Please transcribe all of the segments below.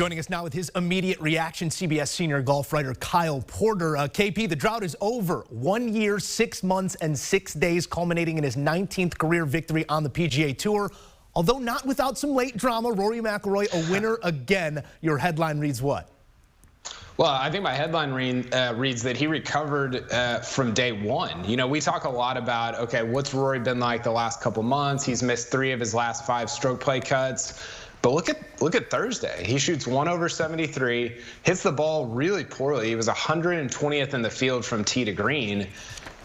Joining us now with his immediate reaction, CBS senior golf writer Kyle Porter. KP, the drought is over. 1 year, 6 months, and 6 days, culminating in his 19th career victory on the PGA Tour. Although not without some late drama, Rory McIlroy a winner again. Your headline reads what? Well, I think my headline reads that he recovered from day one. You know, we talk a lot about, okay, what's Rory been like the last couple months? He's missed 3 of his last 5 stroke play cuts. But look at Thursday. He shoots 1 over 73, hits the ball really poorly. He was 120th in the field from tee to green,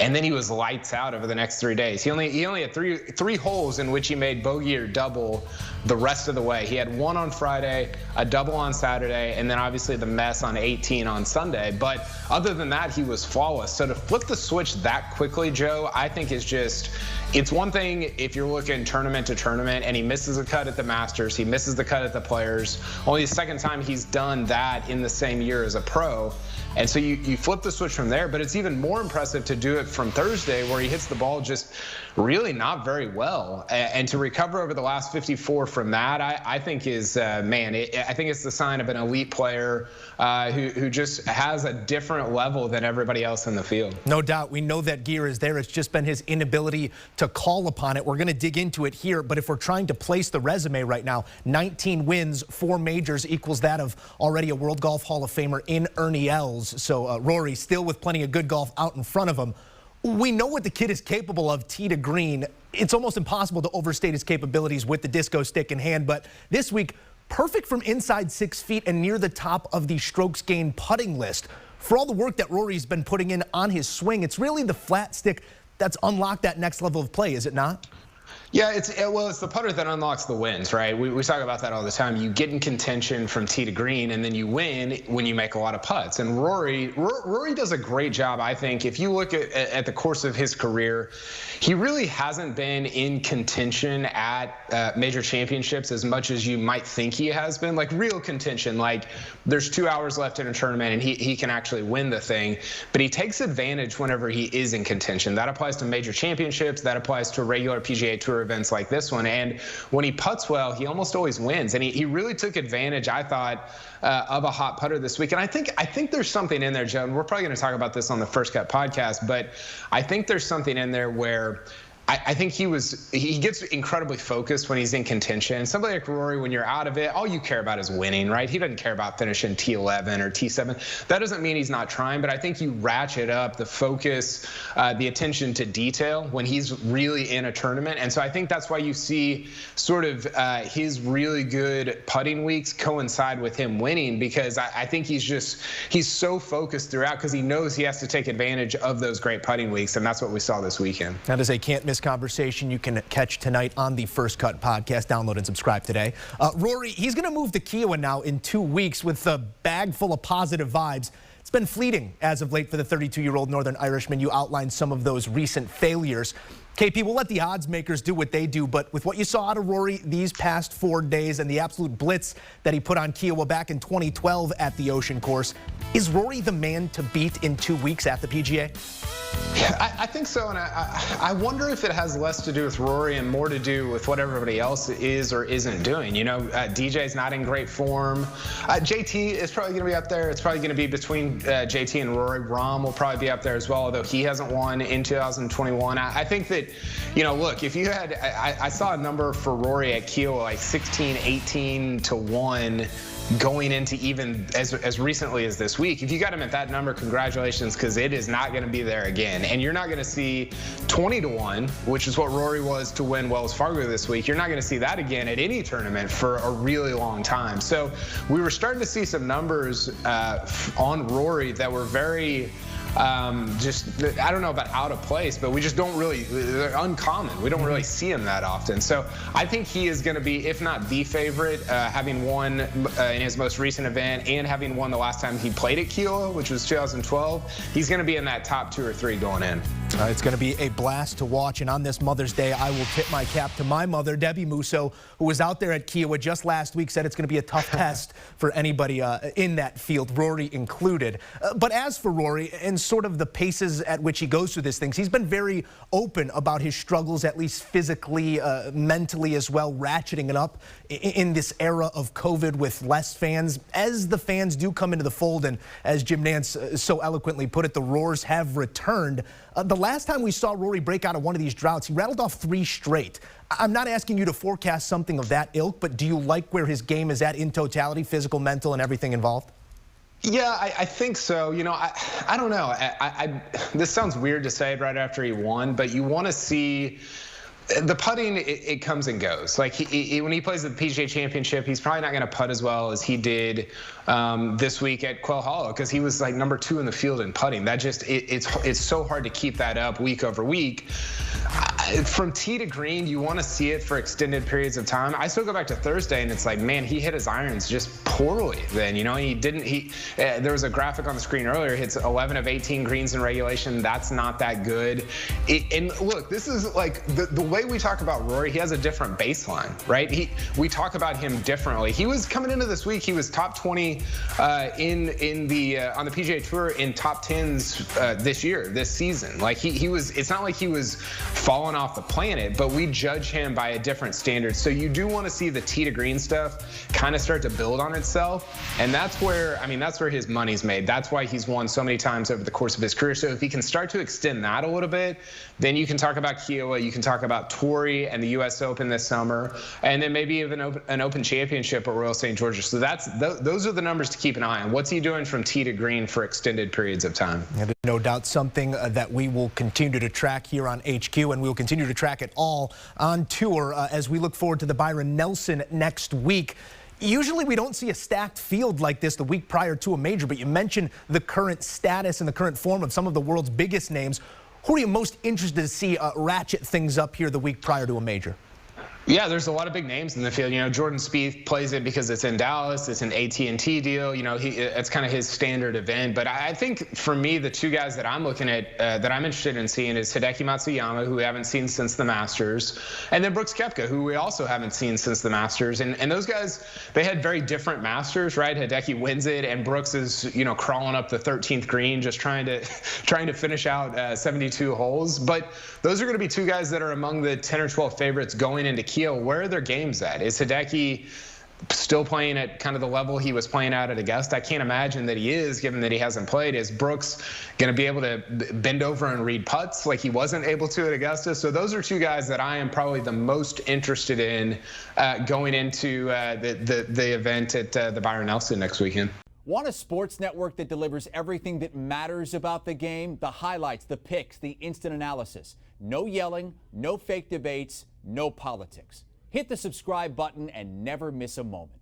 and then he was lights out over the next 3 days. He only had three holes in which he made bogey or double the rest of the way. He had 1 on Friday, a double on Saturday, and then obviously the mess on 18 on Sunday. But other than that, he was flawless. So to flip the switch that quickly, Joe, I think is just, it's one thing if you're looking tournament to tournament and he misses a cut at the Masters, he misses the cut at the Players. Only the second time he's done that in the same year as a pro. And so you flip the switch from there, but it's even more impressive to do it from Thursday where he hits the ball just really not very well. And to recover over the last 54 from that, I think is, I think it's the sign of an elite player who just has a different level than everybody else in the field. No doubt. We know that gear is there. It's just been his inability to call upon it. We're going to dig into it here, but if we're trying to place the resume right now, 19 wins, 4 majors equals that of already a World Golf Hall of Famer in Ernie Els. So Rory still with plenty of good golf out in front of him. We know what the kid is capable of tee to green. It's almost impossible to overstate his capabilities with the disco stick in hand, but this week, perfect from inside 6 feet and near the top of the strokes gained putting list. For all the work that Rory's been putting in on his swing, it's really the flat stick that's unlocked that next level of play, is it not? Yeah, it's the putter that unlocks the wins, right? We talk about that all the time. You get in contention from tee to green, and then you win when you make a lot of putts. And Rory does a great job, I think. If you look at the course of his career, he really hasn't been in contention at major championships as much as you might think he has been. Like real contention, like there's 2 hours left in a tournament, and he can actually win the thing. But he takes advantage whenever he is in contention. That applies to major championships. That applies to regular PGA Tour events like this one. And when he putts well, he almost always wins. And he really took advantage, I thought, of a hot putter this week. And I think there's something in there, Joe, and we're probably going to talk about this on the First Cut podcast, but I think there's something in there where I think he gets incredibly focused when he's in contention. Somebody like Rory, when you're out of it, all you care about is winning, right? He doesn't care about finishing T11 or T7. That doesn't mean he's not trying, but I think you ratchet up the focus, the attention to detail when he's really in a tournament. And so I think that's why you see sort of his really good putting weeks coincide with him winning, because I think he's so focused throughout because he knows he has to take advantage of those great putting weeks, and that's what we saw this weekend. That is a can't miss conversation you can catch tonight on the First Cut podcast. Download and subscribe today. Rory, he's going to move to Kiowa now in 2 weeks with a bag full of positive vibes. It's been fleeting as of late for the 32-year-old Northern Irishman. You outlined some of those recent failures. KP, we'll let the odds makers do what they do, but with what you saw out of Rory these past 4 days and the absolute blitz that he put on Kiowa back in 2012 at the Ocean Course, is Rory the man to beat in 2 weeks at the PGA? Yeah, I think so, and I wonder if it has less to do with Rory and more to do with what everybody else is or isn't doing. You know, DJ's not in great form. JT is probably going to be up there. It's probably going to be between JT and Rory. Rahm will probably be up there as well, although he hasn't won in 2021. I think that, you know, look, if you had, I saw a number for Rory at Kiowa like 16, 18 to 1. Going into even as recently as this week. If you got him at that number, congratulations, because it is not going to be there again. And you're not going to see 20 to 1, which is what Rory was to win Wells Fargo this week. You're not going to see that again at any tournament for a really long time. So we were starting to see some numbers on Rory that were very I don't know about out of place, but we just don't really, they're uncommon. We don't really see him that often. So I think he is going to be, if not the favorite, having won in his most recent event and having won the last time he played at Kiowa, which was 2012. He's going to be in that top 2 or 3 going in. It's going to be a blast to watch, and on this Mother's Day, I will tip my cap to my mother, Debbie Musso, who was out there at Kiowa just last week, said it's going to be a tough test for anybody in that field, Rory included. But as for Rory and sort of the paces at which he goes through these things, he's been very open about his struggles, at least physically, mentally as well, ratcheting it up in this era of COVID with less fans. As the fans do come into the fold, and as Jim Nance so eloquently put it, the Roars have returned. The last time we saw Rory break out of one of these droughts, he rattled off 3 straight. I'm not asking you to forecast something of that ilk, but do you like where his game is at in totality, physical, mental, and everything involved? Yeah, I think so. You know, I don't know. This sounds weird to say right after he won, but you want to see the putting, it comes and goes. Like when he plays at the PGA Championship, he's probably not going to putt as well as he did this week at Quail Hollow, because he was like number 2 in the field in putting. That just it's so hard to keep that up week over week. From tee to green, you want to see it for extended periods of time. I still go back to Thursday, and it's like, man, he hit his irons just poorly. Then, you know, there was a graphic on the screen earlier. Hits 11 of 18 greens in regulation. That's not that good. And look, this is like the way we talk about Rory. He has a different baseline, right? We talk about him differently. He was coming into this week. He was top 20 on the PGA Tour in top 10s this season. Like he was. It's not like he was falling off the planet, but we judge him by a different standard. So you do want to see the tee to green stuff kind of start to build on itself, and that's where his money's made. That's why he's won so many times over the course of his career. So if he can start to extend that a little bit, then you can talk about Kiowa, you can talk about Torrey and the U.S. Open this summer, and then maybe even an Open Championship at Royal St. George's. So those are the numbers to keep an eye on. What's he doing from tee to green for extended periods of time? And no doubt something that we will continue to track here on HQ, and we will continue to track it all on tour as we look forward to the Byron Nelson next week. Usually we don't see a stacked field like this the week prior to a major, but you mentioned the current status and the current form of some of the world's biggest names. Who are you most interested to see ratchet things up here the week prior to a major? Yeah, there's a lot of big names in the field. You know, Jordan Spieth plays it because it's in Dallas. It's an AT&T deal. You know, it's kind of his standard event. But I think for me, the 2 guys that I'm looking at, that I'm interested in seeing is Hideki Matsuyama, who we haven't seen since the Masters, and then Brooks Koepka, who we also haven't seen since the Masters. And those guys, they had very different Masters, right? Hideki wins it, and Brooks is, you know, crawling up the 13th green, just trying to finish out 72 holes. But those are going to be 2 guys that are among the 10 or 12 favorites going into Kiel. Where are their games at? Is Hideki still playing at kind of the level he was playing at Augusta? I can't imagine that he is, given that he hasn't played. Is Brooks going to be able to bend over and read putts like he wasn't able to at Augusta? So those are 2 guys that I am probably the most interested in going into the event at the Byron Nelson next weekend. Want a sports network that delivers everything that matters about the game? The highlights, the picks, the instant analysis. No yelling, no fake debates, no politics. Hit the subscribe button and never miss a moment.